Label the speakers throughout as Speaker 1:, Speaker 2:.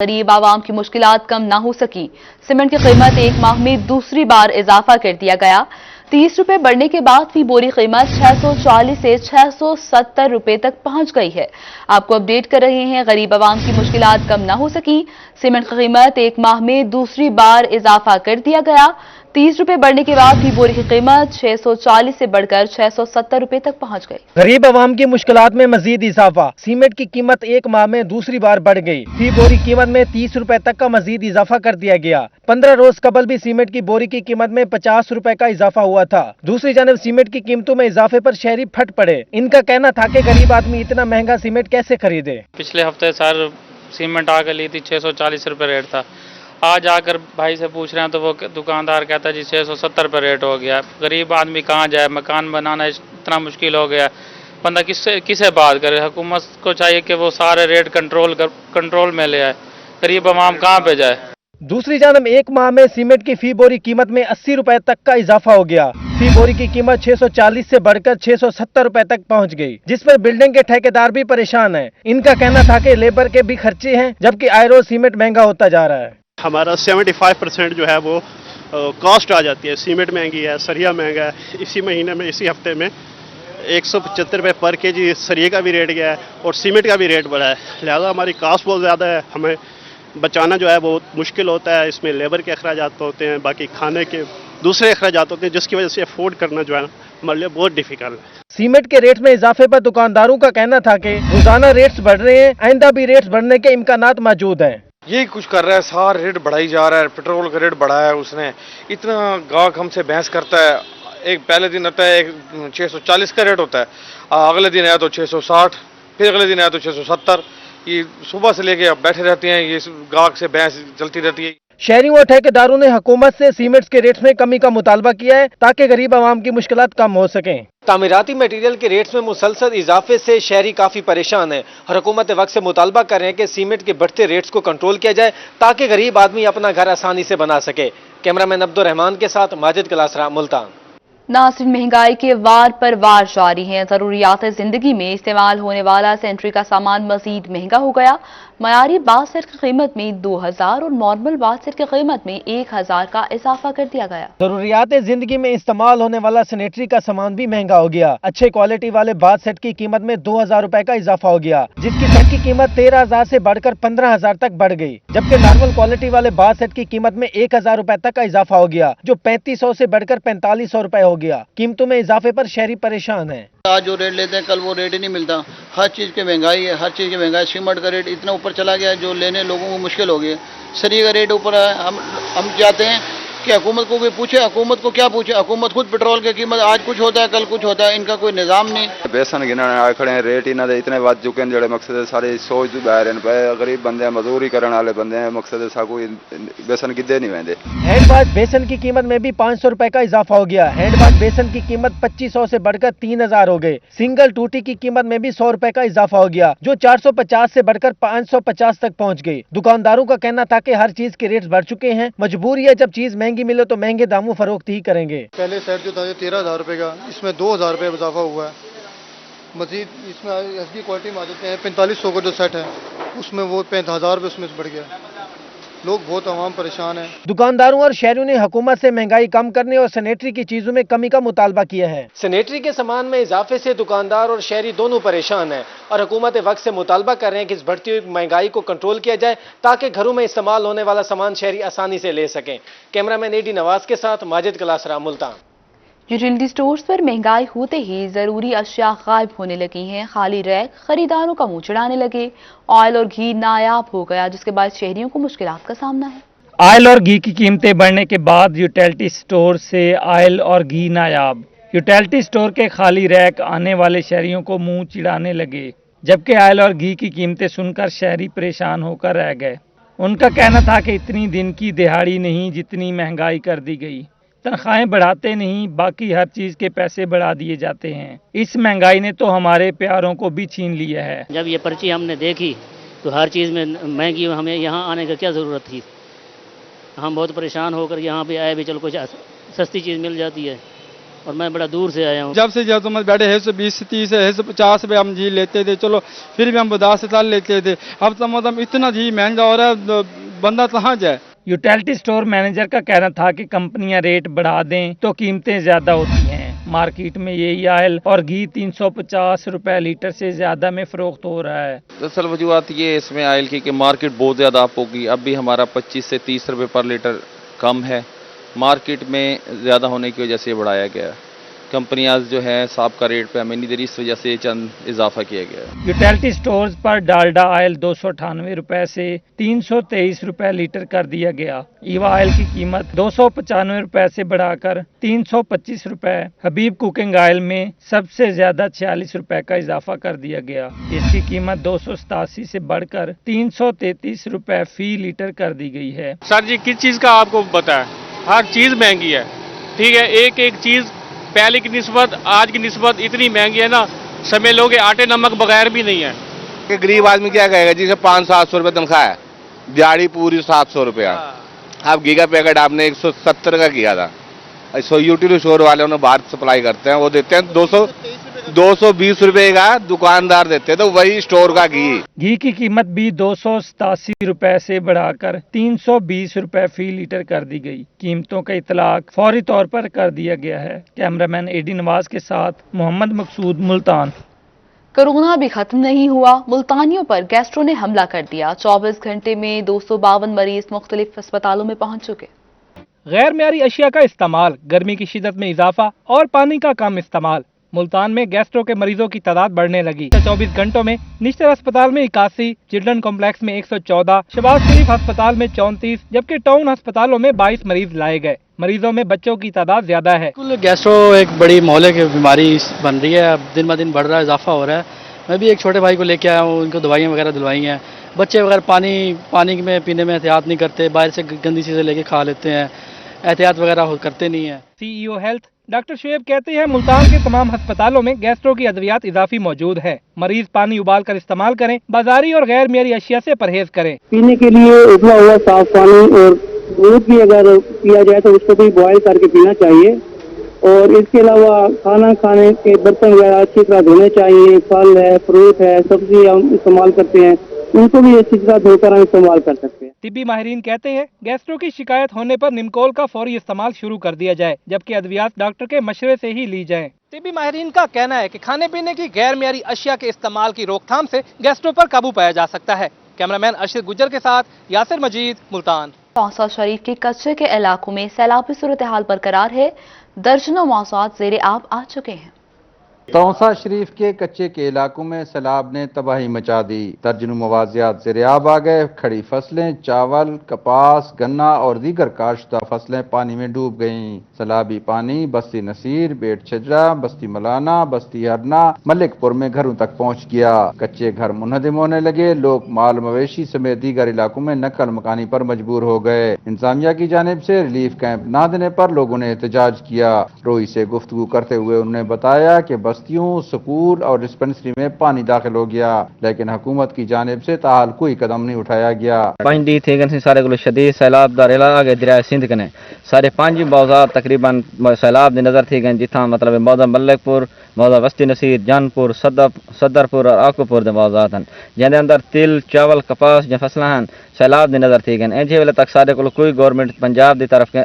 Speaker 1: गरीब आवाम की मुश्किलात कम ना हो सकी। सीमेंट की कीमत एक माह में दूसरी बार इजाफा कर दिया गया। 30 रुपए बढ़ने के बाद भी बोरी कीमत 640 से 670 रुपए तक पहुंच गई है। आपको अपडेट कर रहे हैं, गरीब आवाम की मुश्किलात कम ना हो सकी। सीमेंट की कीमत एक माह में दूसरी बार इजाफा कर दिया गया। 30 रुपए बढ़ने के बाद भी बोरी की कीमत 640 से बढ़कर 670 रुपए तक पहुंच गई।
Speaker 2: गरीब आवाम की मुश्किलात में मजीद इजाफा। सीमेंट की कीमत एक माह में दूसरी बार बढ़ गई। फी बोरी कीमत में 30 रुपए तक का मजीद इजाफा कर दिया गया। 15 रोज कबल भी सीमेंट की बोरी की कीमत में 50 रुपए का इजाफा हुआ था। दूसरी जानब सीमेंट की कीमतों में इजाफे पर शहरी फट पड़े। इनका कहना था कि गरीब आदमी इतना महंगा सीमेंट कैसे खरीदे।
Speaker 3: पिछले हफ्ते सर सीमेंट आकर ली थी, 640 रुपये रेट था। आज आकर भाई से पूछ रहे हैं तो वो दुकानदार कहता है जी 670 रुपये रेट हो गया। गरीब आदमी कहाँ जाए, मकान बनाना इतना मुश्किल हो गया, बंदा किसे बात करे। हुकूमत को चाहिए कि वो सारे रेट कंट्रोल में ले आए, गरीब आवाम कहाँ पे जाए।
Speaker 2: दूसरी जानब एक माह में सीमेंट की फी बोरी कीमत में 80 रुपए तक का इजाफा हो गया। फी बोरी की कीमत 640 से बढ़कर 670 रुपए तक पहुंच गई, जिस पर बिल्डिंग के ठेकेदार भी परेशान हैं। इनका कहना था कि लेबर के भी खर्चे हैं, जबकि आए रोज सीमेंट महंगा होता जा रहा है।
Speaker 4: हमारा 75% जो है वो कॉस्ट आ जाती है। सीमेंट महंगी है, सरिया महंगा है। इसी महीने में, इसी हफ्ते में 175 रुपये पर केजी सरिये का भी रेट गया है और सीमेंट का भी रेट बढ़ा है। लिहाजा हमारी कॉस्ट बहुत ज़्यादा है, हमें बचाना जो है बहुत मुश्किल होता है। इसमें लेबर के अखराजात होते हैं, बाकी खाने के दूसरे अखराजात होते हैं, जिसकी वजह से अफोर्ड करना जो है हमारे लिए बहुत डिफिकल्ट है।
Speaker 2: सीमेंट के रेट में इजाफे पर दुकानदारों का कहना था कि रोजाना रेट्स बढ़ रहे हैं, आइंदा भी रेट्स बढ़ने के इम्कानात मौजूद हैं।
Speaker 5: यही कुछ कर रहा है, सारा रेट बढ़ाई जा रहा है। पेट्रोल का रेट बढ़ाया है उसने, इतना गाहक हमसे बहस करता है। एक पहले दिन आता है 640 का रेट होता है, अगले दिन आया तो 660, फिर अगले दिन आया तो 670। ये सुबह से लेके अब बैठे रहते हैं, ये गाहक से बहस चलती रहती है।
Speaker 2: शहरियों और ठेकेदारों ने हुकूमत से सीमेंट के रेट्स में कमी का मुतालबा किया है ताकि गरीब आवाम की मुश्किलात कम हो सकें।
Speaker 6: तामीराती मटीरियल के रेट्स में मुसलसल इजाफे से शहरी काफी परेशान है और हुकूमत वक्त से मुतालबा कर रहे हैं कि सीमेंट के बढ़ते रेट्स को कंट्रोल किया जाए ताकि गरीब आदमी अपना घर आसानी से बना सके। कैमरामैन अब्दुल रहमान के साथ माजिद कलासरा, मुल्तान।
Speaker 1: नाज़रीन, महंगाई के वार पर वार जारी हैं। जरूरियात जिंदगी में इस्तेमाल होने वाला सैनिटरी का सामान मजीद महंगा हो गया। मयारी बाथ सेट की कीमत में 2000 और नॉर्मल बाथ सेट की कीमत में 1000 का इजाफा कर दिया गया।
Speaker 2: जरूरियात जिंदगी में इस्तेमाल होने वाला सैनिटरी का सामान भी महंगा हो गया। अच्छे क्वालिटी वाले बाथ सेट की कीमत में 2000 रुपए का इजाफा हो गया, जिसकी सेट की कीमत 13000 से बढ़कर 15000 तक बढ़ गई। जबकि नॉर्मल क्वालिटी वाले बाथ सेट की कीमत में 1000 रुपए तक का इजाफा हो गया, जो 3500 से बढ़कर 4500 रुपए हो गया। कीमतों में इजाफे पर शहरी परेशान है।
Speaker 7: आज जो रेट लेते हैं कल वो रेट ही नहीं मिलता। हर चीज़ की महंगाई है, हर चीज़ की महंगाई। सीमेंट का रेट इतना ऊपर चला गया है जो लेने लोगों को मुश्किल हो गई है। सरिये का रेट ऊपर है। हम चाहते हैं कि हुकूमत को भी पूछे। हुकूमत को क्या पूछे, हुकूमत खुद पेट्रोल की कीमत आज कुछ होता है कल कुछ होता है, इनका कोई निज़ाम नहीं।
Speaker 8: बेसन गिनने आए खड़े हैं, रेट इन्होंने इतने बढ़ चुके हैं जोड़े मकसद सारे सोच बाहर पे। गरीब बंदे हैं, मजदूरी करने वाले बंदे हैं, मकसद सा कोई बेसन गिद्दे नहीं वहदे।
Speaker 2: हैंड वाश बेसन की कीमत में भी 500 रुपए का इजाफा हो गया। हैंड वाश बेसन की कीमत 2500 से बढ़कर 3000 हो गए। सिंगल टूटी की कीमत में भी 100 रुपए का इजाफा हो गया, जो 450 से बढ़कर 550 तक पहुंच गई। दुकानदारों का कहना था कि हर चीज के रेट्स बढ़ चुके हैं, मजबूरी है जब चीज महंगी मिले तो महंगे दामों फरोख्त ही करेंगे।
Speaker 9: पहले सेट जो था 13000 रुपए का, इसमें 2000 रुपये इजाफा हुआ है। मजीद इसमें एसडी क्वालिटी में आ जाते हैं 4500 का जो सेट है उसमें वो 5000 रुपये उसमें बढ़ गया। लोग बहुत आवाम परेशान है।
Speaker 2: दुकानदारों और शहरियों ने हुकूमत से महंगाई कम करने और सैनिटरी की चीजों में कमी का मुतालबा किया है।
Speaker 6: सैनिटरी के सामान में इजाफे से दुकानदार और शहरी दोनों परेशान हैं और हुकूमत वक्त से मुतालबा कर रहे हैं कि इस बढ़ती हुई महंगाई को कंट्रोल किया जाए ताकि घरों में इस्तेमाल होने वाला सामान शहरी आसानी से ले सकें। कैमरामैन एडी नवाज के साथ माजिद कलासरा, मुल्तान।
Speaker 1: यूटिलिटी स्टोर्स पर महंगाई होते ही जरूरी अशिया गायब होने लगी हैं। खाली रैक खरीदारों का मुंह चिढ़ाने लगे। ऑयल और घी नायाब हो गया, जिसके बाद शहरियों को मुश्किलात का सामना है।
Speaker 10: ऑयल और घी की कीमतें बढ़ने के बाद यूटिलिटी स्टोर से ऑयल और घी नायाब। यूटिलिटी स्टोर के खाली रैक आने वाले शहरियों को मुंह चिढ़ाने लगे, जबकि ऑयल और घी की कीमतें सुनकर शहरी परेशान होकर रह गए। उनका कहना था कि इतनी दिन की दिहाड़ी नहीं जितनी महंगाई कर दी गई। तनख्वाहें बढ़ाते नहीं, बाकी हर चीज के पैसे बढ़ा दिए जाते हैं। इस महंगाई ने तो हमारे प्यारों को भी छीन लिया है।
Speaker 11: जब ये पर्ची हमने देखी तो हर चीज़ में महंगी, हमें यहाँ आने की क्या ज़रूरत थी। हम बहुत परेशान होकर यहाँ पे आए भी, चलो कुछ सस्ती चीज़ मिल जाती है। और मैं बड़ा दूर से आया हूँ।
Speaker 12: जब से मैं बैठे है 120 30 है 150 रुपये हम जी लेते थे, चलो फिर भी हम बर्दाश्त से लेते थे। अब तो मतलब इतना जी महंगा हो रहा है, बंदा कहाँ जाए।
Speaker 10: यूटिलिटी स्टोर मैनेजर का कहना था कि कंपनियां रेट बढ़ा दें तो कीमतें ज्यादा होती हैं। मार्केट में यही ऑयल और घी 350 रुपए लीटर से ज्यादा में फरोख्त हो रहा है।
Speaker 13: दरअसल वजूहत ये इसमें ऑयल की कि मार्केट बहुत ज़्यादा अप होगी। अब भी हमारा 25 से 30 रुपए पर लीटर कम है, मार्केट में ज़्यादा होने की वजह से बढ़ाया गया है। कंपनियां जो है साबका रेट पे हमें नहीं दे रही, इस वजह से चंद इजाफा किया गया है।
Speaker 10: यूटिलिटी स्टोर्स पर डालडा ऑयल 298 रुपए से 323 रुपए लीटर कर दिया गया। ईवा ऑयल की कीमत 295 रुपए से बढ़ाकर 325 रुपए। हबीब कुकिंग ऑयल में सबसे ज्यादा 46 रुपए का इजाफा कर दिया गया। इसकी कीमत 287 से बढ़कर 333 रुपए फी लीटर कर दी गई है।
Speaker 14: सर जी किस चीज़ का आपको पता है? हर चीज़ महंगी है, ठीक है। एक एक चीज़ पहले की निस्बत आज की निस्बत इतनी महंगी है ना, समझ लो कि आटे नमक बगैर भी नहीं है।
Speaker 15: कि गरीब आदमी क्या कहेगा, जिसे 500-700 रुपये तनख्वाह है, दिहाड़ी पूरी 700 रुपया। अब घी का पैकेट आपने 170 का किया था, यूटिलिटी स्टोर वाले उन्हें बाहर सप्लाई करते हैं, वो देते हैं 220 रुपए का, दुकानदार देते हैं तो वही स्टोर का घी
Speaker 10: की कीमत भी 287 रुपए से बढ़ाकर 320 रुपए फी लीटर कर दी गई। कीमतों का इतलाक फौरी तौर पर कर दिया गया है। कैमरामैन एडी नवाज के साथ मोहम्मद मकसूद, मुल्तान।
Speaker 1: कोरोना भी खत्म नहीं हुआ, मुल्तानियों पर गैस्ट्रो ने हमला कर दिया। 24 घंटे में 252 मरीज मुख्तलिफ अस्पतालों में पहुंच चुके।
Speaker 16: गैर मियारी अशिया का इस्तेमाल, गर्मी की शिद्दत में इजाफा और पानी का कम इस्तेमाल। मुल्तान में गैस्ट्रो के मरीजों की तादाद बढ़ने लगी। 24 घंटों में निश्तर अस्पताल में 81, चिल्ड्रन कॉम्प्लेक्स में 114, शबाज शरीफ अस्पताल में 34, जबकि टाउन अस्पतालों में 22 मरीज लाए गए। मरीजों में बच्चों की तादाद ज्यादा है।
Speaker 17: गैस्ट्रो एक बड़ी मोहल्ले की बीमारी बन रही है, अब दिन ब दिन बढ़ रहा है, इजाफा हो रहा है। मैं भी एक छोटे भाई को लेके आया हूँ, उनको दवाइयाँ वगैरह दिलवाई हैं। बच्चे वगैरह पानी में पीने में एहतियात नहीं करते, बाहर से गंदी चीज़ें लेके खा लेते हैं, एहतियात वगैरह करते नहीं है।
Speaker 16: CEO हेल्थ डॉक्टर शुएब कहते हैं मुल्तान के तमाम अस्पतालों में गैस्ट्रो की अद्वियात इजाफी मौजूद है। मरीज पानी उबाल कर इस्तेमाल करें, बाजारी और गैर मियारी अशिया से परहेज करें।
Speaker 18: पीने के लिए उबला हुआ साफ पानी और दूध भी अगर पिया जाए तो उसको भी बॉयल करके पीना चाहिए। और इसके अलावा खाना खाने के बर्तन वगैरह अच्छी तरह धोने चाहिए। फल है, फ्रूट है, सब्जी हम इस्तेमाल करते हैं, उनको भी अच्छी तरह धोकर हम इस्तेमाल कर सकते हैं।
Speaker 16: तिब्बी माहिरीन कहते हैं गैस्ट्रो की शिकायत होने पर निमकोल का फौरी इस्तेमाल शुरू कर दिया जाए, जबकि अद्वियात डॉक्टर के मशवरे से ही ली जाए। तिब्बी माहिरीन का कहना है कि खाने पीने की गैर मियारी अशिया के इस्तेमाल की रोकथाम से गैस्ट्रो पर काबू पाया जा सकता है। कैमरामैन अशर गुजर के साथ यासिर मजीद, मुल्तान।
Speaker 1: तौसा शरीफ के कच्चे के इलाकों में सैलाबी सूरत हाल बरकरार है। दर्जनों मौज़ूआत ज़ेरे आब आ चुके हैं।
Speaker 8: तौसा शरीफ के कच्चे के इलाकों में सैलाब ने तबाही मचा दी। दर्जनों मवाजियात ज़ेरे-आब आ गए। खड़ी फसलें, चावल, कपास, गन्ना और दीगर काश्तदा फसलें पानी में डूब गईं। सैलाबी पानी बस्ती नसीर, बेट छजरा, बस्ती मलाना, बस्ती हरना, मलिकपुर में घरों तक पहुंच गया। कच्चे घर मुनहदम होने लगे। लोग माल मवेशी समेत दीगर इलाकों में नकल मकानी पर मजबूर हो गए। इंतजामिया की जानिब से रिलीफ कैंप न देने पर लोगों ने एहतजाज किया। रोई से गुफ्तगू करते हुए उन्होंने बताया कि बस्तियों, स्कूल और डिस्पेंसरी में पानी दाखिल हो गया, लेकिन हुकूमत की जानिब से ताहाल कोई कदम नहीं उठाया गया।
Speaker 19: पांच दी थे गन सारे को शदीद सैलाब दार इलाके दरिया सिंध कने सारे पांच बाजार तकरीबन सैलाब दी नजर थी गन, जिथा मतलब मौदा मलिकपुर, मौदा बस्ती नसीर, जानपुर, सदरपुर और आकुपुर दे बाजार हन, जिंदे अंदर तिल, चावल, कपास जो फसलां हन सैलाब दी नजर थी गन। इंजे वेले तक सारे को कोई गवर्नमेंट पंजाब दी तरफ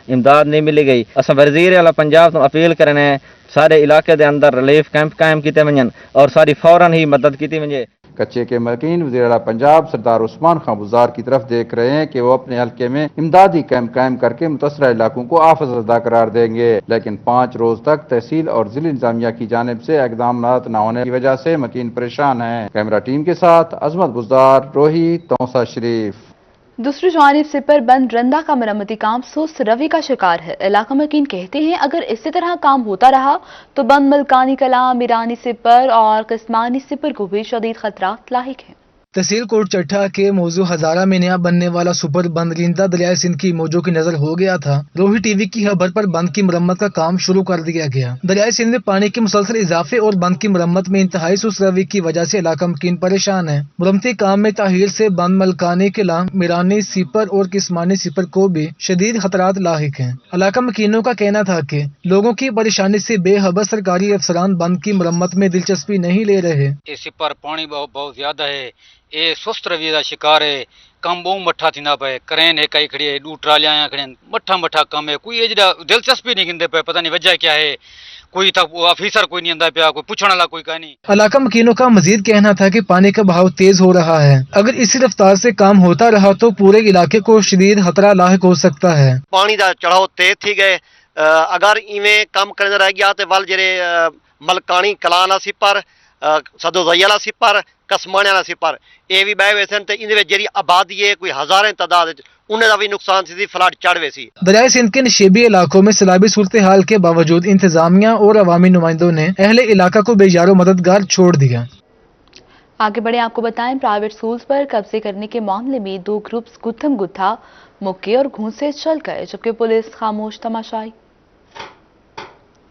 Speaker 19: इमदाद नहीं मिली गई। असां वज़ीर आला पंजाब तो अपील करने सारे इलाके दे अंदर रिलीफ कैंप कायम किए वजन और सारी फौरन ही मदद की वजे।
Speaker 8: कच्चे के मकीन वज़ीर आला पंजाब सरदार उस्मान खां बुज़ार की तरफ देख रहे हैं कि वो अपने हल्के में इमदादी कैंप कायम करके मुतसरा इलाकों को आफतज़दा करार देंगे, लेकिन 5 रोज तक तहसील और जिला इंतजामिया की जानिब से इक़दाम न होने की वजह से मकीन परेशान है। कैमरा टीम के साथ अजमत बुज़दार, रोही, तौसा शरीफ।
Speaker 1: दूसरी जानिब सिपर बंद रंदा का मरम्मती काम सुस्त रवि का शिकार है। इलाका मकीन कहते हैं अगर इसी तरह काम होता रहा तो बंद मलकानी कलाम, ईरानी सिपर और किस्मानी सिपर को भी शदीद खतरात लाहिक हैं।
Speaker 20: तहसील कोट चट्टा के मौजू हजारा में नया बनने वाला सुपर बंद रिंदा दरियाए सिंध की मौजों की नजर हो गया था। रोही टीवी की खबर पर बंद की मरम्मत का काम शुरू कर दिया गया। दरियाए सिंध में पानी के मुसलसल इजाफे और बंद की मरम्मत में इंतहाई सुस्त रवि की वजह से इलाका मकीन परेशान है। मरम्मती काम में ताहीर से बंद मलकानी किला, मिरानी सीपर और किस्मानी सीपर को भी शदीद खतरात लाहिक हैं। इलाका मकीनों का कहना था कि लोगों की परेशानी से बेहबस सरकारी अफसरान बंद की मरम्मत में दिलचस्पी नहीं ले रहे।
Speaker 21: इसी पर पानी बहुत ज्यादा है, ये सुस्त रवि का शिकार है। कम बहु मठा थी पे करेन एक खड़ी है, 2 ट्रालियां खड़ी मठा कम है, कोई दिलचस्पी नहीं गिनते पे, पता नहीं वजह क्या है। कोई तक ऑफिसर कोई नहीं आंदा पिया, कोई पूछने वाला कोई का नहीं।
Speaker 20: इलाका मकीनों का मजीद कहना था कि पानी का बहाव तेज हो रहा है। अगर इसी रफ्तार से काम होता रहा तो पूरे इलाके को शदीद खतरा लाहिक हो सकता है।
Speaker 22: पानी का चढ़ाव तेज थी गए, अगर इवें काम करने रह गया तो वल जेरे मलकानी कलाना सिपर सदो दयाला सिपर कसमाने वाला सिपर ये भी बह वैसे ते इन जेरी आबादी है कोई हजारें तादाद उन्हें भी नुकसान सी फ्लड चढ़ वैसी।
Speaker 20: दरियाए सिंध के नशेबी इलाकों में सैलाबी सूरत हाल के बावजूद इंतजामिया और अवामी नुमाइंदों ने अहले इलाका को बेजारो मददगार छोड़ दिया।
Speaker 1: आगे बढ़े आपको बताएं, प्राइवेट स्कूल्स पर कब्जे करने के मामले में 2 ग्रुप्स गुत्थम गुत्था मुक्के और घूंसे चल गए, जबकि पुलिस खामोश तमाशाई।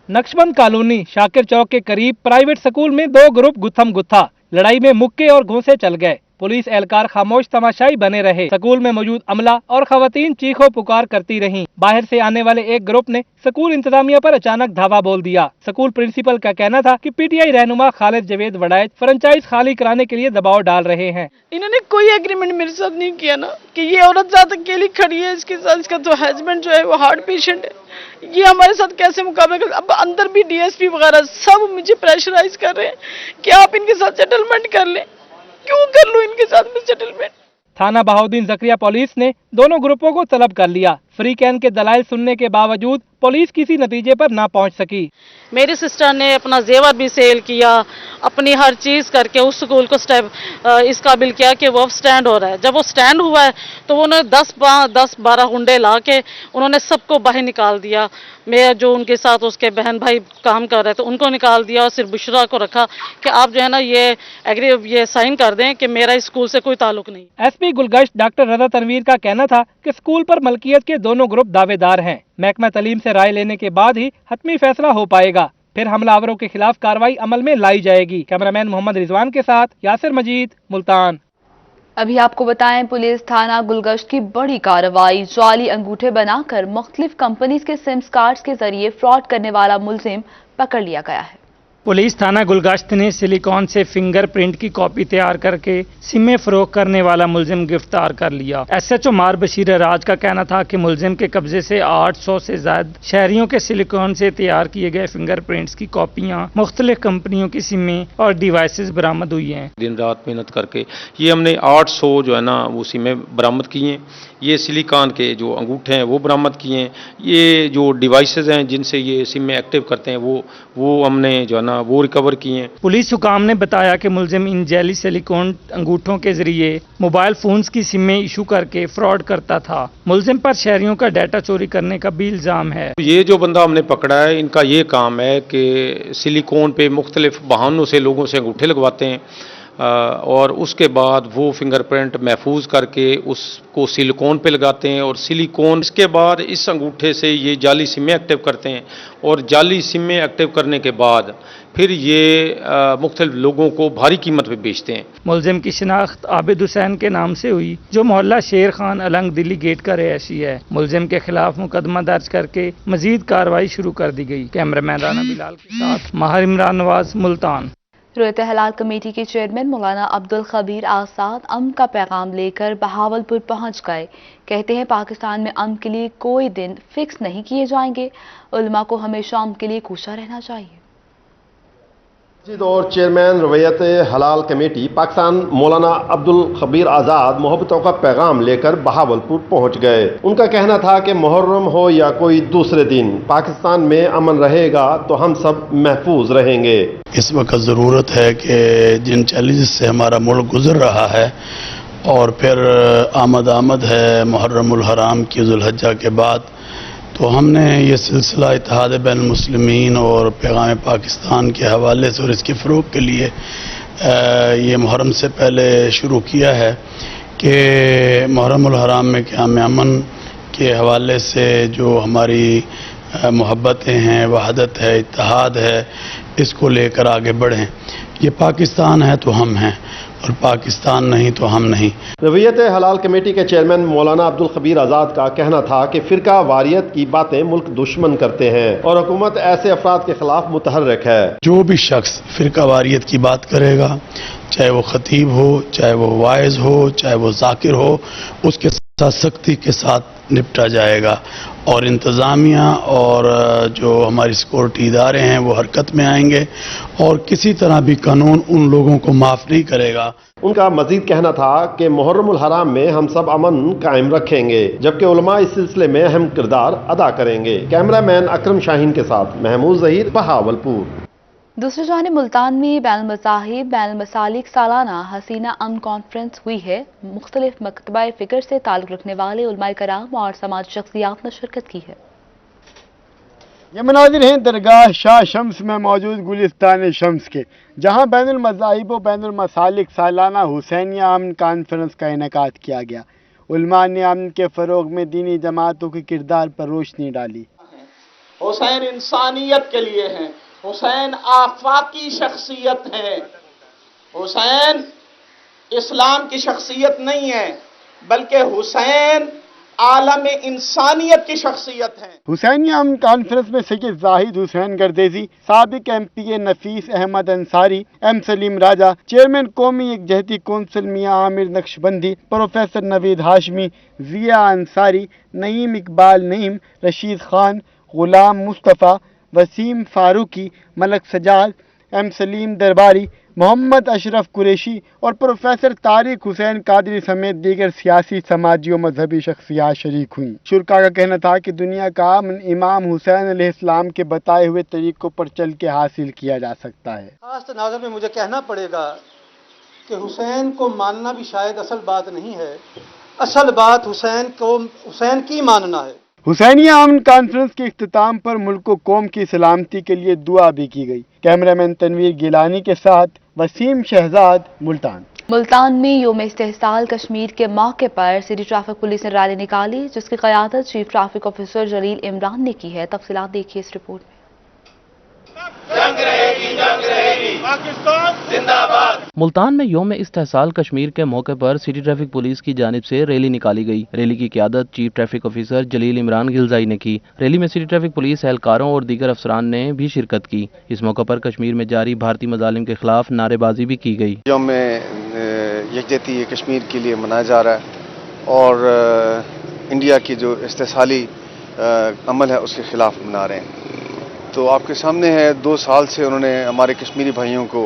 Speaker 16: नक्शबंद कॉलोनी शाकिर चौक के करीब प्राइवेट स्कूल में 2 ग्रुप गुत्थम गुत्था, लड़ाई में मुक्के और घूंसे चल गए। पुलिस एहलकार खामोश तमाशाई बने रहे। स्कूल में मौजूद अमला और खवातीन चीखो पुकार करती रहीं। बाहर से आने वाले एक ग्रुप ने स्कूल इंतजामिया पर अचानक धावा बोल दिया। स्कूल प्रिंसिपल का कहना था कि पीटीआई रहनुमा खालिद जवेद वड़ैच फ्रेंचाइज खाली कराने के लिए दबाव डाल रहे हैं।
Speaker 23: इन्होंने कोई एग्रीमेंट मेरे साथ नहीं किया ना कि ये औरत ज्यादा अकेली खड़ी है, इसके साथ इसका तो हस्बैंड जो है वो हार्ट पेशेंट है, ये हमारे साथ कैसे मुकाबला कर। अब अंदर भी डीएसपी वगैरह सब मुझे प्रेशराइज कर रहे हैं कि आप इनके साथ सेटलमेंट कर लें। क्यों कर लूं इनके साथ में सेटलमेंट?
Speaker 16: थाना बहाउद्दीन जकरिया पुलिस ने दोनों ग्रुपों को तलब कर लिया। फ्री कैन के दलाइल सुनने के बावजूद पुलिस किसी नतीजे पर ना पहुंच सकी।
Speaker 23: मेरी सिस्टर ने अपना जेवर भी सेल किया, अपनी हर चीज करके उस स्कूल को इस काबिल किया कि वो अब स्टैंड हो रहा है। जब वो स्टैंड हुआ है तो उन्होंने 10-12 गुंडे ला के उन्होंने सबको बाहर निकाल दिया। मैं जो उनके साथ उसके बहन भाई काम कर रहे थे उनको निकाल दिया और सिर्फ बुशरा को रखा कि आप जो है ना ये साइन कर दें कि मेरा इस स्कूल से कोई ताल्लुक नहीं।
Speaker 16: एसपी गुलगश्त डॉक्टर रजा तनवीर का कहना था कि स्कूल पर मलकियत के दोनों ग्रुप दावेदार हैं। महकमा तालीम से राय लेने के बाद ही हतमी फैसला हो पाएगा, फिर हमलावरों के खिलाफ कार्रवाई अमल में लाई जाएगी। कैमरामैन मोहम्मद रिजवान के साथ यासिर मजीद, मुल्तान।
Speaker 1: अभी आपको बताएं, पुलिस थाना गुलगश्त की बड़ी कार्रवाई। जाली अंगूठे बनाकर मुख्तलिफ कंपनीज के सिम्स कार्ड्स के जरिए फ्रॉड करने वाला मुलजिम पकड़ लिया गया है।
Speaker 10: पुलिस थाना गुलगश्त ने सिलिकॉन से फिंगरप्रिंट की कॉपी तैयार करके सिमें फरोख्त करने वाला मुलजिम गिरफ्तार कर लिया। एसएचओ मार बशीर राज का कहना था कि मुलजिम के कब्जे से 800 से ज्यादा शहरियों के सिलिकॉन से तैयार किए गए फिंगरप्रिंट्स की कॉपियां, मुख्तलिफ कंपनियों की सिमें और डिवाइसेस बरामद हुई हैं।
Speaker 24: दिन रात मेहनत करके ये हमने 800 जो है ना वो सिमें बरामद किए हैं। ये सिलिकॉन के जो अंगूठे हैं वो बरामद किए हैं। ये जो डिवाइसेस हैं जिनसे ये सिमें एक्टिव करते हैं वो हमने जो है ना वो रिकवर किए हैं।
Speaker 10: पुलिस हुकाम ने बताया कि मुलजिम इन जेली सिलिकॉन अंगूठों के जरिए मोबाइल फोन्स की सिमें इशू करके फ्रॉड करता था। मुलजिम पर शहरियों का डाटा चोरी करने का भी इल्जाम है।
Speaker 24: ये जो बंदा हमने पकड़ा है इनका ये काम है कि सिलिकॉन पे मुख्तलिफ बहानों से लोगों से अंगूठे लगवाते हैं और उसके बाद वो फिंगरप्रिंट महफूज करके उसको सिलिकॉन पे लगाते हैं और सिलिकॉन इसके बाद इस अंगूठे से ये जाली सिमें एक्टिव करते हैं और जाली सिमें एक्टिव करने के बाद फिर ये मुख्तलिफ लोगों को भारी कीमत पे बेचते हैं।
Speaker 10: मुलजिम की शिनाख्त आबिद हुसैन के नाम से हुई, जो मोहल्ला शेर खान अलंग दिल्ली गेट का रहायशी है। मुलजिम के खिलाफ मुकदमा दर्ज करके मजीद कार्रवाई शुरू कर दी गई। कैमरामैन राना बिलाल के साथ माहिर इमरान नवाज, मुल्तान।
Speaker 1: रोयत हलाल कमेटी के चेयरमैन मौलाना अब्दुल खबीर आजाद अमन का पैगाम लेकर बहावलपुर पहुंच गए। कहते हैं पाकिस्तान में अमन के लिए कोई दिन फिक्स नहीं किए जाएंगे, उलमा को हमेशा अमन के लिए कोशा रहना चाहिए।
Speaker 25: और चेयरमैन रवैयत हलाल कमेटी पाकिस्तान मौलाना अब्दुल खबीर आज़ाद मोहब्बतों का पैगाम लेकर बहावलपुर पहुंच गए। उनका कहना था कि मुहर्रम हो या कोई दूसरे दिन पाकिस्तान में अमन रहेगा तो हम सब महफूज रहेंगे।
Speaker 26: इस वक्त ज़रूरत है कि जिन चैलेंजेस से हमारा मुल्क गुजर रहा है और फिर आमद है मुहर्रमुल हराम की ज़ुल्हज्जा के बाद, तो हमने ये सिलसिला इत्तेहाद बैन मुस्लिमीन और पैगाम पाकिस्तान के हवाले से और इसके फ़रोग़ के लिए ये मुहर्रम से पहले शुरू किया है कि मुहर्रम उल हराम में क़याम अमन के हवाले से जो हमारी मोहब्बतें हैं, वहदत है, इत्तेहाद है, इसको लेकर आगे बढ़ें। ये पाकिस्तान है तो हम हैं, और पाकिस्तान नहीं तो हम नहीं।
Speaker 25: रवियत हलाल कमेटी के चेयरमैन मौलाना अब्दुल खबीर आज़ाद का कहना था कि फ़िरका वारियत की बातें मुल्क दुश्मन करते हैं और हुकूमत ऐसे अफराद के खिलाफ मुतहर्रिक है।
Speaker 26: जो भी शख्स फ़िरका वारियत की बात करेगा, चाहे वो खतीब हो, चाहे वो वाइज हो, चाहे वो जाकिर हो, उसके साथ सख्ती के साथ निपटा जाएगा और इंतज़ामिया और जो हमारी सिक्योरिटी इदारे हैं वो हरकत में आएंगे और किसी तरह भी कानून उन लोगों को माफ़ नहीं करेगा।
Speaker 25: उनका मजीद कहना था कि मुहर्रम उल हराम में हम सब अमन कायम रखेंगे, जबकि उलमा इस सिलसिले में अहम किरदार अदा करेंगे। कैमरामैन अकरम शाहीन के साथ महमूद ज़हीर, बहावलपुर।
Speaker 1: दूसरी जानिब मुल्तान में बैनुल-मज़ाहिब बैनुल-मसालिक सालाना हसीना अमन कॉन्फ्रेंस हुई है। मुख्तलिफ मकतबा फ़िक्र से ताल्लुक़ रखने वाले उलमाए कराम और समाजी शख्सियात ने शिरकत की है।
Speaker 2: ये मनाजिर हैं दरगाह शाह शम्स में मौजूद गुलिस्तान शम्स के, जहाँ बैनुल मज़ाहिब व बैनुल मसालिक सालाना हुसैनिया अमन कॉन्फ्रेंस का इनेकाद किया गया। उलमा ने अमन के फ़रोग़ में दीनी जमातों के किरदार पर रोशनी डाली।
Speaker 3: हुसैन इंसानियत के लिए हैं, हुसैन आफाकी शख्सियत है, हुसैन इस्लाम की शख्सियत नहीं है, बल्कि हुसैन आलम इंसानियत की शख्सियत है। हुसैनिया अमन कॉन्फ्रेंस में सैयद जाहिद हुसैन गर्देजी, साबिक MPA नफीस अहमद अंसारी, M सलीम राजा, चेयरमैन कौमी यकजहती कौंसिल मियाँ आमिर नक्शबंदी, प्रोफेसर नवीद हाशमी, जिया अंसारी, नईम इकबाल नईम, रशीद खान, गुलाम मुस्तफ़ा, वसीम फारूकी, मलक सजाद, M सलीम दरबारी, मोहम्मद अशरफ कुरैशी और प्रोफेसर तारिक हुसैन कादरी समेत दीगर सियासी, समाजी और मजहबी शख्सियात शरीक हुई। शुरका का कहना था कि दुनिया का अमन इमाम हुसैन अलैहिस्सलाम के बताए हुए तरीकों पर चल के हासिल किया जा सकता है।
Speaker 4: खास तनाज़ुर में मुझे कहना पड़ेगा कि हुसैन को मानना भी शायद असल बात नहीं है, असल बात हुसैन की मानना है।
Speaker 2: हुसैनिया अमन कॉन्फ्रेंस के इख्तिताम पर मुल्क व कौम की सलामती के लिए दुआ भी की गई। कैमरामैन तनवीर गिलानी के साथ वसीम शहजाद, मुल्तान।
Speaker 1: मुल्तान में योम इस्तेहसाल कश्मीर के मौके पर सिटी ट्रैफिक पुलिस ने रैली निकाली, जिसकी क़यादत चीफ ट्रैफिक ऑफिसर जलील इमरान ने की है। तफसीलात देखिए इस रिपोर्ट में।
Speaker 5: जंग रहेगी, पाकिस्तान जिंदाबाद।
Speaker 7: मुल्तान में योम इस्तेहसाल कश्मीर के मौके पर सिटी ट्रैफिक पुलिस की जानिब से रैली निकाली गई। रैली की क़यादत चीफ ट्रैफिक ऑफिसर जलील इमरान गिलजाई ने की। रैली में सिटी ट्रैफिक पुलिस एहलकारों और दीगर अफसरान ने भी शिरकत की। इस मौके पर कश्मीर में जारी भारतीय मजालिम के खिलाफ नारेबाजी भी की गई।
Speaker 9: योम यकजहती कश्मीर के लिए मनाया जा रहा है और इंडिया की जो इस्तेहसाली अमल है उसके खिलाफ मना रहे हैं। तो आपके सामने है 2 साल से उन्होंने हमारे कश्मीरी भाइयों को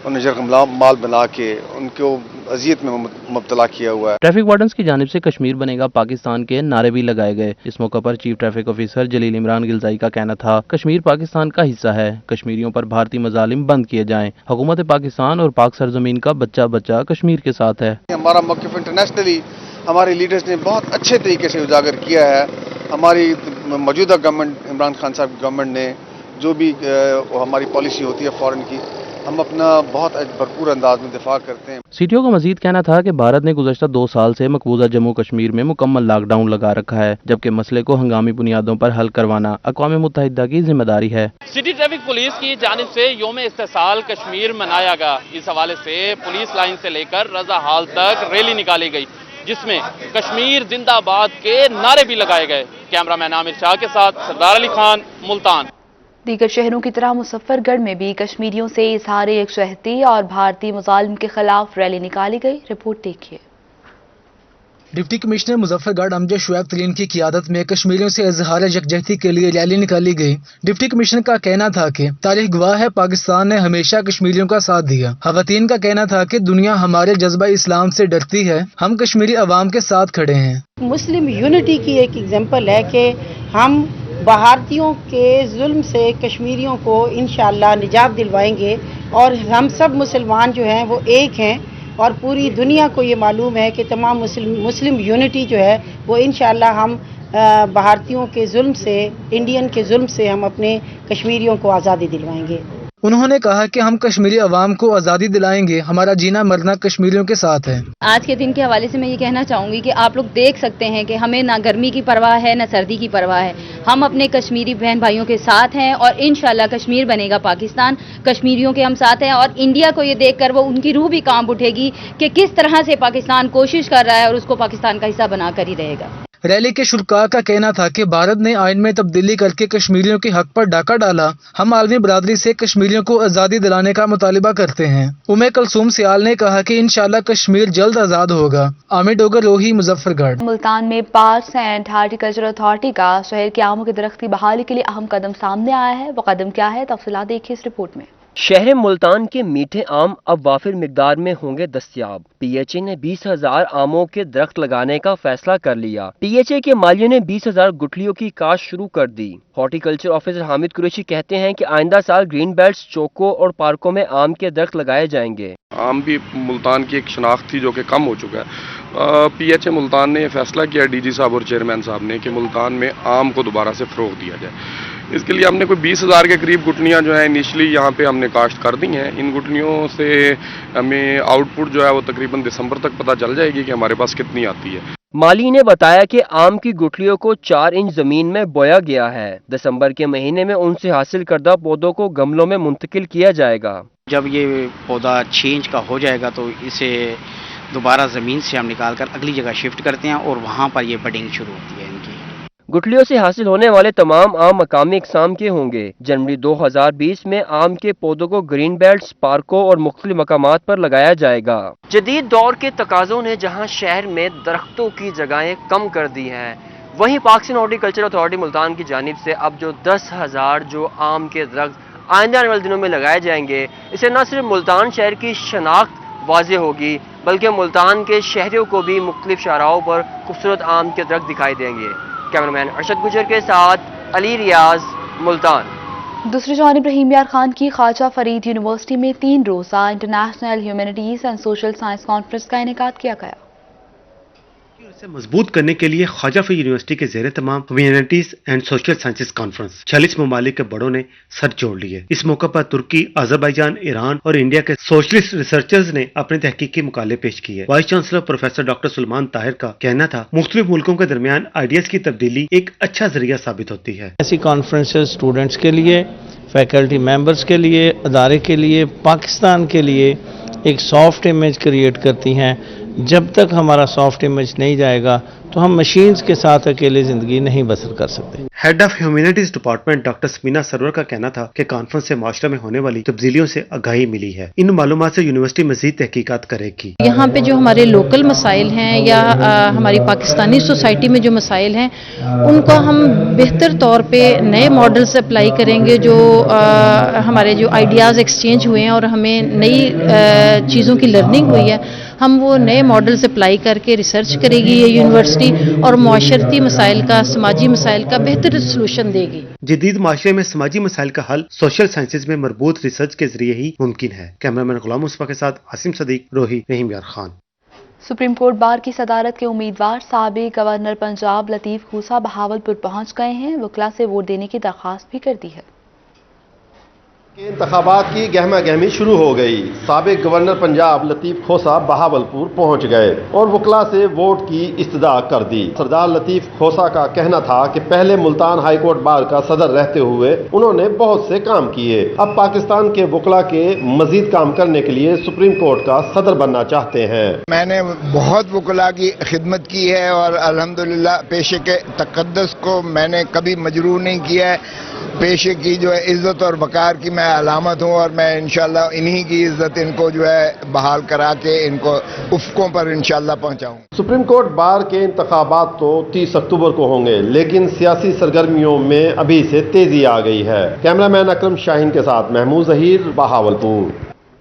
Speaker 9: उन्हें जरगम माल बना के उनको अजियत में मुब्तला किया हुआ है।
Speaker 7: ट्रैफिक वार्डन्स की जानिब से कश्मीर बनेगा पाकिस्तान के नारे भी लगाए गए। इस मौके पर चीफ ट्रैफिक ऑफिसर जलील इमरान गिलजाई का कहना था, कश्मीर पाकिस्तान का हिस्सा है, कश्मीरियों पर भारतीय मजालिम बंद किए जाएं। हुकूमत पाकिस्तान और पाक सरजमीन का बच्चा बच्चा कश्मीर के साथ है।
Speaker 9: हमारा मौक़िफ़ इंटरनेशनली हमारे लीडर्स ने बहुत अच्छे तरीके से उजागर किया है। हमारी मौजूदा गवर्नमेंट, इमरान खान साहब की गवर्नमेंट ने जो भी हमारी पॉलिसी होती है फॉरेन की, हम अपना बहुत भरपूर अंदाज में दिफा करते हैं।
Speaker 7: सीटीओ का मजीद कहना था कि भारत ने गुज़श्ता 2 साल से मकबूजा जम्मू कश्मीर में मुकम्मल लॉकडाउन लगा रखा है, जबकि मसले को हंगामी बुनियादों पर हल करवाना अक़वाम मुत्तहिदा की जिम्मेदारी है।
Speaker 27: सिटी ट्रैफिक पुलिस की जानिब से योम इस्तेहसाल कश्मीर मनाया गया। इस हवाले से पुलिस लाइन से लेकर रजा हाल तक रैली निकाली गई, जिसमें कश्मीर जिंदाबाद के नारे भी लगाए गए। कैमरामैन आमिर शाह के साथ सरदार अली खान, मुल्तान।
Speaker 1: दीगर शहरों की तरह मुजफ्फरगढ़ में भी कश्मीरियों से इजहार यकजहती और भारतीय मुजालिम के खिलाफ रैली निकाली गई। रिपोर्ट देखिए।
Speaker 20: डिप्टी कमिश्नर मुजफ्फरगढ़ अमजद शुएब तरीन की क़ियादत में कश्मीरियों से इजहार यकजहती के लिए रैली निकाली गई। डिप्टी कमिश्नर का कहना था कि तारीख गवाह है, पाकिस्तान ने हमेशा कश्मीरियों का साथ दिया। खवातीन का कहना था कि दुनिया हमारे जज्बा इस्लाम से डरती है, हम कश्मीरी अवाम के साथ खड़े हैं।
Speaker 28: मुस्लिम यूनिटी की एक एग्जाम्पल है कि हम भारतीयों के जुल्म से कश्मीरियों को इंशाअल्लाह निजात दिलवाएंगे और हम सब मुसलमान जो हैं वो एक हैं और पूरी दुनिया को ये मालूम है कि तमाम मुस्लिम यूनिटी जो है वो इंशाअल्लाह हम भारतीयों के जुल्म से, इंडियन के जुल्म से हम अपने कश्मीरियों को आज़ादी दिलवाएंगे।
Speaker 20: उन्होंने कहा कि हम कश्मीरी अवाम को आज़ादी दिलाएंगे, हमारा जीना मरना कश्मीरियों के साथ है।
Speaker 6: आज के दिन के हवाले से मैं ये कहना चाहूँगी कि आप लोग देख सकते हैं कि हमें ना गर्मी की परवाह है ना सर्दी की परवाह है। हम अपने कश्मीरी बहन भाइयों के साथ हैं और इंशाल्लाह कश्मीर बनेगा पाकिस्तान, कश्मीरियों के हम साथ हैं। और इंडिया को ये देखकर वो उनकी रूह भी कांप उठेगी कि किस तरह से पाकिस्तान कोशिश कर रहा है और उसको पाकिस्तान का हिस्सा बनाकर ही रहेगा।
Speaker 20: रैली के शुरका का कहना था कि भारत ने आइन में तब्दीली करके कश्मीरियों के हक पर डाका डाला। हम आलमी बरादरी से कश्मीरियों को आज़ादी दिलाने का मुतालिबा करते हैं। उमे कलसूम सियाल ने कहा कि इंशाल्लाह कश्मीर जल्द आज़ाद होगा। आमिर डोगर, रोही, मुजफ्फरगढ़।
Speaker 1: मुल्तान में पार्क्स एंड हार्टिकल्चर अथॉरिटी का शहर के आमों के दरख्त की बहाली के लिए अहम कदम सामने आया है। वो कदम क्या है, तफसीलात देखिए इस रिपोर्ट में।
Speaker 11: शहर मुल्तान के मीठे आम अब वाफिर मिकदार में होंगे दस्तयाब। पीएचए ने 20,000 आमों के दरख्त लगाने का फैसला कर लिया। पीएचए के मालियों ने 20,000 गुठलियों की काश्त शुरू कर दी। हॉर्टिकल्चर ऑफिसर हामिद कुरैशी कहते हैं कि आइंदा साल ग्रीन बेल्ट्स, चौकों और पार्कों में आम के दरख्त लगाए जाएंगे।
Speaker 12: आम भी मुल्तान की एक शनाख्त थी जो कि कम हो चुका है। पीएचए मुल्तान ने यह फैसला किया, डीजी साहब और चेयरमैन साहब ने, कि मुल्तान में आम को दोबारा से फ़रोग़ दिया जाए। इसके लिए हमने कोई 20,000 के करीब गुटलियाँ जो हैं इनिशली यहाँ पे हमने काश्त कर दी हैं। इन गुटलियों से हमें आउटपुट जो है वो तकरीबन दिसंबर तक पता चल जाएगी कि हमारे पास कितनी आती है।
Speaker 11: माली ने बताया कि आम की गुठलियों को 4 इंच जमीन में बोया गया है। दिसंबर के महीने में उनसे हासिल करदा पौधों को गमलों में मुंतकिल किया जाएगा।
Speaker 13: जब ये पौधा 6 इंच का हो जाएगा तो इसे दोबारा ज़मीन से हम निकाल कर अगली जगह शिफ्ट करते हैं और वहाँ पर ये बडिंग शुरू होती है इनकी।
Speaker 11: गुठलियों से हासिल होने वाले तमाम आम मकामी इकसाम के होंगे। जनवरी 2020 में आम के पौधों को ग्रीन बेल्ट्स, पार्कों और मुख्तलिफ मकामात पर लगाया जाएगा। जदीद दौर के तकाज़ों ने जहां शहर में दरख्तों की जगहें कम कर दी हैं, वहीं पाकिस्तान हॉर्टिकल्चर अथॉरिटी मुल्तान की जानिब से अब जो 10,000 जो आम के दरख्त आइंदा आने वाले दिनों में लगाए जाएंगे, इससे न सिर्फ मुल्तान शहर की शनाख्त वाज़ेह होगी बल्कि मुल्तान के शहरियों को भी मुख्तलिफ शाहराहों पर खूबसूरत आम के दरख्त दिखाई देंगे। कैमरामैन अरशद गुजर के साथ अली रियाज, मुल्तान।
Speaker 1: दूसरी जानिब रहीम यार खान की ख्वाजा फरीद यूनिवर्सिटी में 3 रोज़ा international humanities and social science conference का इनेकाद किया गया।
Speaker 14: इसे मजबूत करने के लिए ख्वाजा फरीद यूनिवर्सिटी के ज़ेरे तमाम humanities and social sciences conference 46 ममालिक के बड़ों ने सर जोड़ लिए। इस मौके पर तुर्की, अजरबैजान, ईरान और इंडिया के सोशलिस्ट रिसर्चर्स ने अपने तहकीकी मुकाले पेश किए। Vice chancellor professor doctor Suleman Tahir का कहना था, मुख्तलिफ मुल्कों के दरमियान आइडियाज की तब्दीली एक अच्छा जरिया साबित होती है।
Speaker 15: ऐसी कॉन्फ्रेंसेज स्टूडेंट्स के लिए, फैकल्टी मेंबर्स के लिए, अदारे के लिए, पाकिस्तान के लिए एक सॉफ्ट इमेज क्रिएट करती हैं। जब तक हमारा सॉफ्ट इमेज नहीं जाएगा तो हम मशीन्स के साथ अकेले जिंदगी नहीं बसर कर सकते।
Speaker 14: Head of humanities department doctor Samina Sarwar का कहना था कि कॉन्फ्रेंस से माशरे में होने वाली तब्दीलियों से आगाही मिली है। इन मालूमात से यूनिवर्सिटी मजीद तहकीकात करेगी।
Speaker 17: यहाँ पे जो हमारे लोकल मसाइल हैं या हमारी पाकिस्तानी सोसाइटी में जो मसाइल हैं उनको हम बेहतर तौर पे नए मॉडल्स अप्लाई करेंगे। जो हमारे जो आइडियाज़ एक्सचेंज हुए हैं और हमें नई चीज़ों की लर्निंग हुई है, हम वो नए मॉडल्स अप्लाई करके रिसर्च करेगी ये यूनिवर्सिटी और माशरती मसाइल का, समाजी मसाइल का बेहतर सलूशन देगी।
Speaker 14: जदीद माशरे में समाजी मसाइल का हल सोशल साइंसेज में मरबूत रिसर्च के जरिए ही मुमकिन है। कैमरामैन गुलाम मुस्तफा के साथ आसिम सदीक, रोही, रहीम यार खान।
Speaker 1: सुप्रीम कोर्ट बार की सदारत के उम्मीदवार साबिक गवर्नर पंजाब लतीफ खोसा बहावलपुर पहुंच गए हैं। वकला से वोट देने की दरख्वास्त भी कर दी है।
Speaker 25: के इंतखाबात की गहमा गहमी शुरू हो गई। साबिक गवर्नर पंजाब लतीफ खोसा बहावलपुर पहुंच गए और वकला से वोट की इस्तदा कर दी। सरदार लतीफ खोसा का कहना था कि पहले मुल्तान हाई कोर्ट बार का सदर रहते हुए उन्होंने बहुत से काम किए। अब पाकिस्तान के वकला के मजीद काम करने के लिए सुप्रीम कोर्ट का सदर बनना चाहते हैं।
Speaker 18: मैंने बहुत वकला की खिदमत की है और अल्हम्दुलिल्लाह पेशे के तकद्दुस को मैंने कभी मजरूह नहीं किया है। पेशे की जो है इज्जत और वकार की मैं अलामत हूँ और मैं इंशाल्लाह इन्हीं की इज्जत इनको जो है बहाल करा के इनको उफ़क़ों पर इंशाल्लाह पहुँचाऊँ।
Speaker 25: सुप्रीम कोर्ट बार के इंतखाबात तो 30 अक्टूबर को होंगे, लेकिन सियासी सरगर्मियों में अभी से तेजी आ गई है। कैमरामैन अकरम शाहीन के साथ महमूद जहीर, बहावलपुर।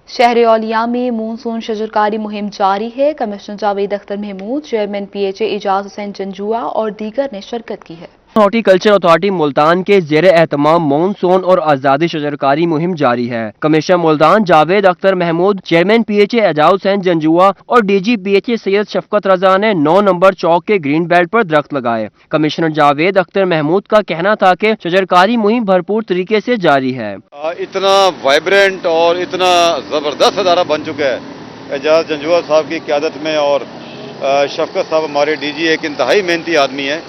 Speaker 1: शहर औलिया में मानसून शजरकारी मुहिम जारी है। Commissioner Javed Akhtar Mahmood, chairman PHA Ejaz Hussain Janjua और दीगर ने शिरकत की है।
Speaker 11: हॉर्टिकल्चर अथॉरिटी मुल्तान के ज़ेरे एहतमाम मॉनसून और आज़ादी शजरकारी मुहिम जारी है। Commissioner Multan Javed Akhtar Mahmood, chairman PHA Ejaz Hussain Janjua और DG PHA सैयद शफकत रजा ने 9 नंबर चौक के ग्रीन बेल्ट पर दरख्त लगाए। कमिश्नर जावेद अख्तर महमूद का कहना था कि शजरकारी मुहिम भरपूर तरीके से जारी है।
Speaker 8: इतना वाइब्रेंट और इतना ज़बरदस्त अदारा बन चुका है एजाज जंजुआ साहब की क़यादत में, और शफकत साहब हमारे DG एक इंतहाई मेहनती आदमी है।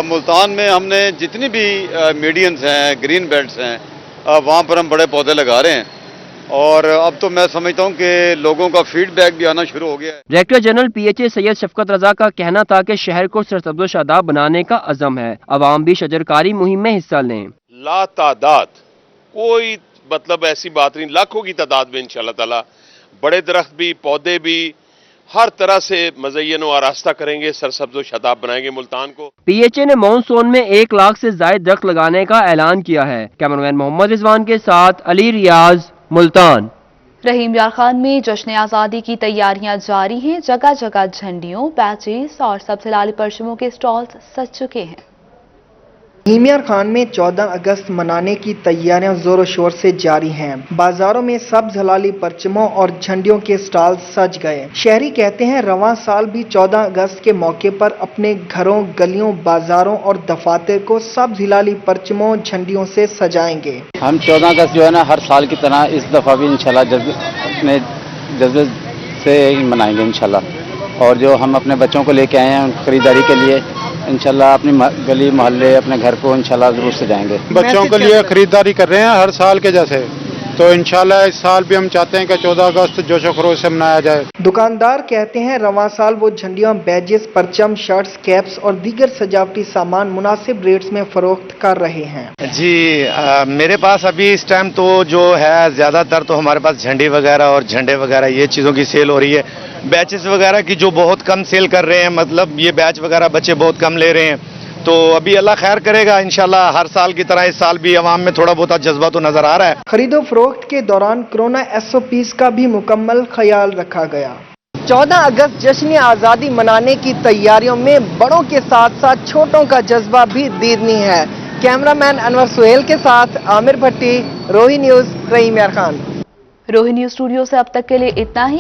Speaker 8: मुल्तान में हमने जितनी भी मीडियंस हैं, ग्रीन बेल्ट्स हैं, वहाँ पर हम बड़े पौधे लगा रहे हैं, और अब तो मैं समझता हूँ कि लोगों का फीडबैक भी आना शुरू हो गया है।
Speaker 11: डायरेक्टर जनरल PHA सैयद शफकत रजा का कहना था कि शहर को सरसब्ज़ शादाब बनाने का अज़म है। अवाम भी शजरकारी मुहिम में हिस्सा लें।
Speaker 5: ला तादाद कोई मतलब ऐसी बात नहीं, लाखों की तादाद में इंशाल्लाह ताला बड़े दरख्त भी, पौधे भी, हर तरह से मज़य्यन और आरास्ता करेंगे, सरसब्ज़ शादाब बनाएंगे मुल्तान को।
Speaker 11: PHA ने मॉनसून में 1 लाख से ज़ायद दरख्त लगाने का ऐलान किया है। कैमरामैन मोहम्मद रिजवान के साथ अली रियाज, मुल्तान।
Speaker 1: रहीम यार खान में जश्न आज़ादी की तैयारियां जारी हैं। जगह जगह झंडियों, बैचेस और सबसे लाली परचमों के स्टॉल्स सज चुके हैं।
Speaker 10: रहीम यार खान में 14 अगस्त मनाने की तैयारियां जोरों शोर से जारी हैं। बाजारों में सब्ज हलाली परचमों और झंडियों के स्टॉल सज गए। शहरी कहते हैं रवां साल भी 14 अगस्त के मौके पर अपने घरों, गलियों, बाजारों और दफातर को सब्ज हिलाली परचमों, झंडियों से सजाएंगे।
Speaker 16: हम 14 अगस्त जो है ना, हर साल की तरह इस दफा भी इंशाल्लाह अपने जज्बे से मनाएंगे इंशाल्लाह। और जो हम अपने बच्चों को लेके आए हैं खरीदारी के लिए, इंशाल्लाह अपनी गली मोहल्ले, अपने घर को इंशाल्लाह जरूर सजाएंगे।
Speaker 19: बच्चों के लिए खरीदारी कर रहे हैं हर साल के जैसे, तो इंशाल्लाह इस साल भी हम चाहते हैं कि 14 अगस्त जोशो खरोश से मनाया जाए।
Speaker 10: दुकानदार कहते हैं रवां साल वो झंडियां, बैजेस, परचम, शर्ट्स, कैप्स और दीगर सजावटी सामान मुनासिब रेट्स में फरोख्त कर रहे हैं।
Speaker 21: जी मेरे पास अभी इस टाइम तो जो है ज्यादातर तो हमारे पास झंडी वगैरह और झंडे वगैरह ये चीज़ों की सेल हो रही है। बैचेस वगैरह की जो बहुत कम सेल कर रहे हैं, मतलब ये बैच वगैरह बच्चे बहुत कम ले रहे हैं, तो अभी अल्लाह खैर करेगा इंशाल्लाह। हर साल की तरह इस साल भी अवाम में थोड़ा बहुत जज्बा तो नजर आ रहा है।
Speaker 10: खरीदो फरोख्त के दौरान कोरोना SOPs का भी मुकम्मल ख्याल रखा गया। 14 अगस्त जश्न आज़ादी मनाने की तैयारियों में बड़ों के साथ साथ छोटों का जज्बा भी दीदनी है। कैमरामैन अनवर सुहेल के साथ आमिर भट्टी, रोही न्यूज़, रहीम यार खान।
Speaker 1: रोही न्यूज़ स्टूडियो से अब तक के लिए इतना ही।